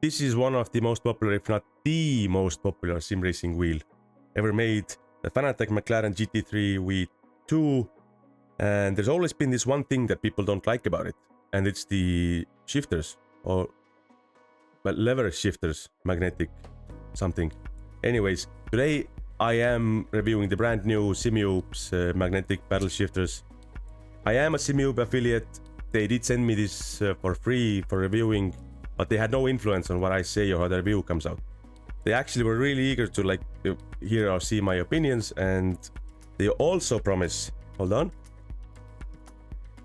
this is one of the most popular, if not the most popular sim racing wheel ever made, the Fanatec McLaren GT3 V2. And there's always been this one thing that people don't like about it, and it's the shifters, or lever shifters, magnetic something. Anyways, today I am reviewing the brand new Simube's magnetic paddle shifters. I am a Simube affiliate. They did send me this for free for reviewing, but they had no influence on what I say or how the review comes out. They actually were really eager to hear or see my opinions, and they also promise, hold on,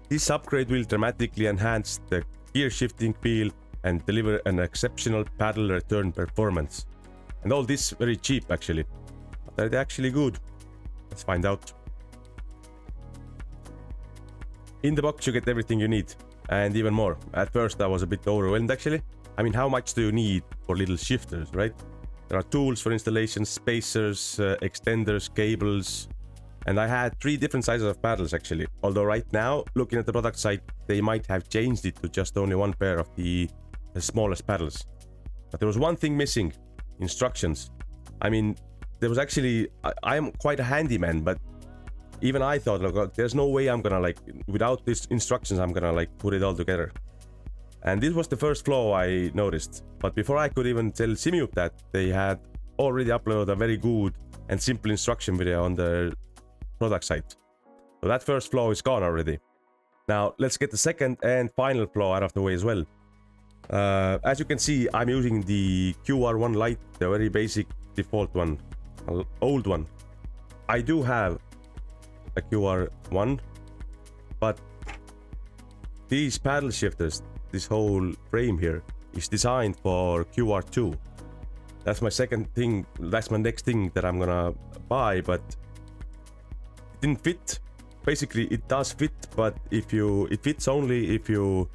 this upgrade will dramatically enhance the gear shifting feel and deliver an exceptional paddle return performance. And all this very cheap actually. But are they actually good? Let's find out. In the box you get everything you need, and even more. At first I was a bit overwhelmed actually. I mean, how much do you need for little shifters, right? There are tools for installation, spacers, extenders, cables, and I had 3 different sizes of paddles actually. Although right now, looking at the product site, they might have changed it to just only one pair of the smallest paddles. But there was one thing missing: instructions. I mean, there was actually, I am quite a handyman, but even I thought, look, there's no way I'm gonna without these instructions, I'm gonna put it all together. And this was the first flaw I noticed. But before I could even tell Simube that, they had already uploaded a very good and simple instruction video on their product site. So that first flaw is gone already. Now let's get the second and final flaw out of the way as well. As you can see, I'm using the QR1 Lite, the very basic default one, old one. I do have a QR1, but these paddle shifters, this whole frame here, is designed for QR2. That's my second thing, that's my next thing that I'm gonna buy, but it didn't fit. Basically it does fit, but it fits only if you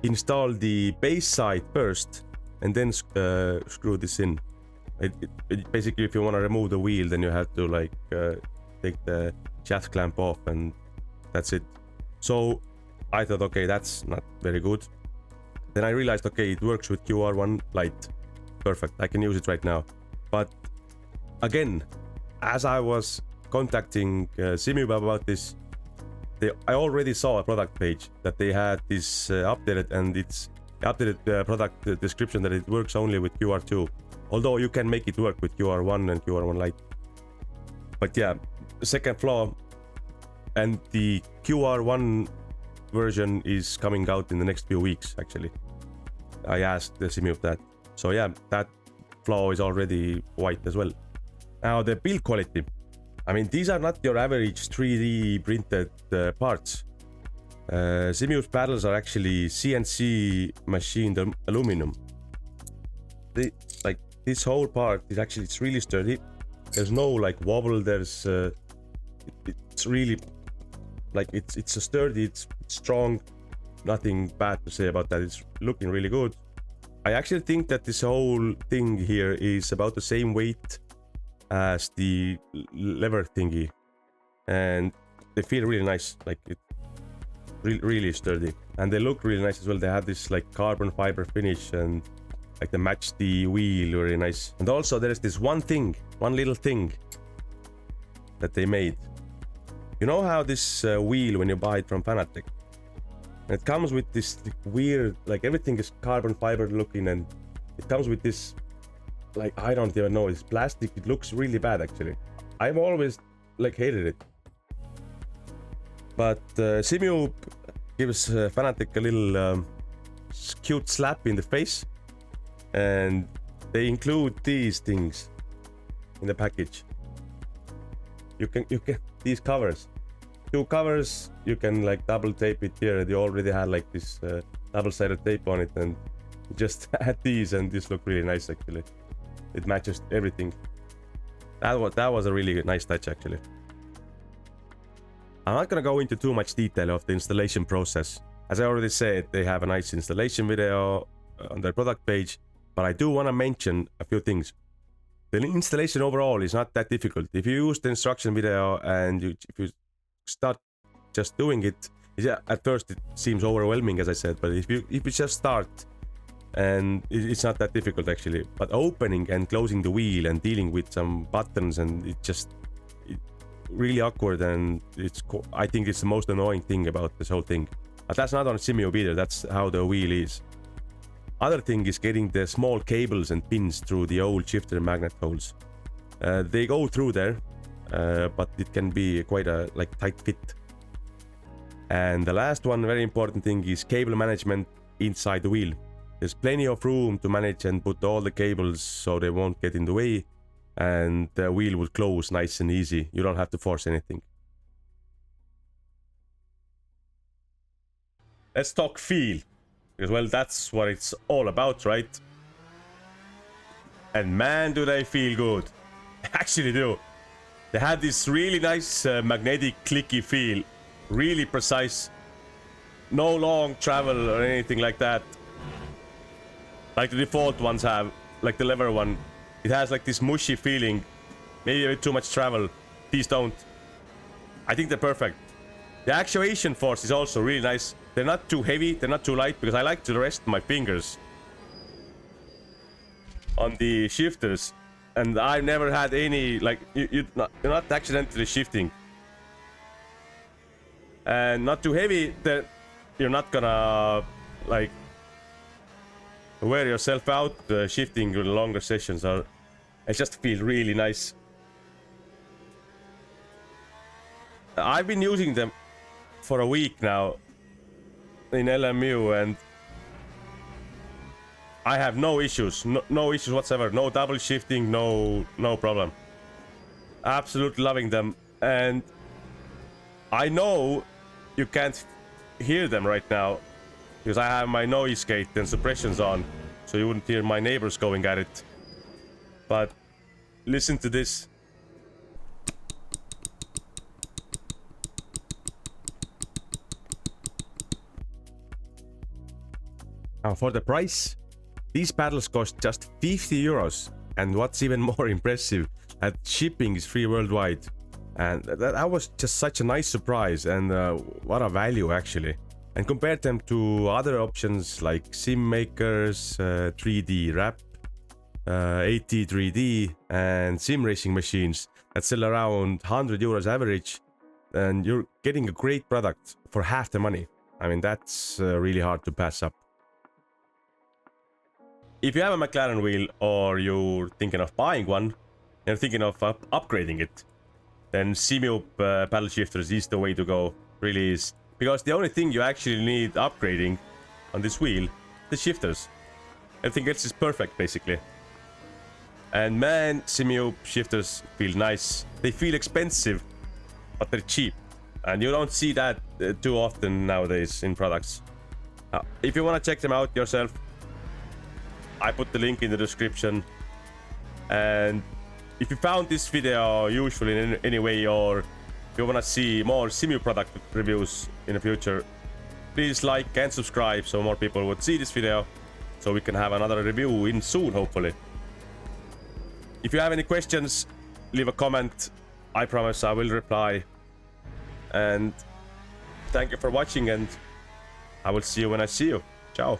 install the base side first and then screw this in. Basically, if you want to remove the wheel, then you have to take the shaft clamp off, and that's it. So I thought, okay, that's not very good. Then I realized, okay, it works with QR1 Lite. Perfect, I can use it right now. But again, as I was contacting Simube about this, I already saw a product page that they had this updated, and it's updated product description that it works only with QR2. Although you can make it work with QR1 and QR1 Lite. But yeah, the second flaw, and the QR1 version is coming out in the next few weeks actually. I asked the Simube that. So yeah, that flaw is already white as well. Now the build quality. I mean, these are not your average 3D printed parts. Simube's paddles are actually CNC machined aluminum. This whole part is actually, it's really sturdy. There's no wobble. There's it's really it's a sturdy, it's strong. Nothing bad to say about that. It's looking really good. I actually think that this whole thing here is about the same weight as the lever thingy, and they feel really nice. It's really sturdy, and they look really nice as well. They have this carbon fiber finish, and they match the wheel very nice. And also there is this one little thing that they made. You know how this wheel, when you buy it from Fanatec, it comes with this weird, everything is carbon fiber looking, and it comes with this I don't even know, it's plastic. It looks really bad actually. I've always hated it. But Simube gives Fanatec a little cute slap in the face, and they include these things in the package. You can these covers, 2 covers. You can double tape it here. They already had this double-sided tape on it, and just add these, and this look really nice actually. It matches everything. That was a really nice touch actually. I'm not gonna go into too much detail of the installation process. As I already said, they have a nice installation video on their product page, but I do want to mention a few things. The installation overall is not that difficult. If you use the instruction video and if you start just doing it, at first it seems overwhelming, as I said, but if you just start and it's not that difficult actually. But opening and closing the wheel and dealing with some buttons, and it's really awkward, and I think it's the most annoying thing about this whole thing. But that's not on Simube either, that's how the wheel is. Other thing is getting the small cables and pins through the old shifter magnet holes. They go through there, but it can be quite a tight fit. And the last one very important thing is cable management inside the wheel. There's plenty of room to manage and put all the cables so they won't get in the way, and the wheel will close nice and easy. You don't have to force anything. Let's talk feel, because well, that's what it's all about, right? And man, do they feel good. They actually do. They have this really nice magnetic clicky feel, really precise, no long travel or anything like that, like the default ones have, like the lever one. It has like this mushy feeling, maybe a bit too much travel. These don't. I think they're perfect. The actuation force is also really nice. They're not too heavy, they're not too light, because I like to rest my fingers on the shifters, and I've never had any, like, you're not accidentally shifting. And not too heavy, that you're not gonna like wear yourself out shifting during longer sessions, or it just feels really nice. I've been using them for a week now in LMU, and I have no issues, no issues whatsoever, no double shifting, no problem. Absolutely loving them. And I know you can't hear them right now because I have my noise gate and suppressions on, so you wouldn't hear my neighbors going at it. But listen to this. Now for the price, these paddles cost just 50 euros, and what's even more impressive, that shipping is free worldwide. And that was just such a nice surprise, and what a value actually. And compared them to other options like sim makers, 3D wrap, AT3D, and sim racing machines that sell around 100 euros average, and you're getting a great product for half the money. I mean, that's really hard to pass up. If you have a McLaren wheel, or you're thinking of buying one, and you're thinking of upgrading it, then Simube paddle shifters is the way to go, really is. Because the only thing you actually need upgrading on this wheel, the shifters. Everything else is perfect, basically. And man, Simube shifters feel nice. They feel expensive, but they're cheap. And you don't see that too often nowadays in products. If you want to check them out yourself, I put the link in the description. And if you found this video useful in any way, or if you want to see more Simube product reviews in the future, please like and subscribe so more people would see this video, so we can have another review in soon, hopefully. If you have any questions, leave a comment. I promise I will reply. And thank you for watching, and I will see you when I see you. Ciao.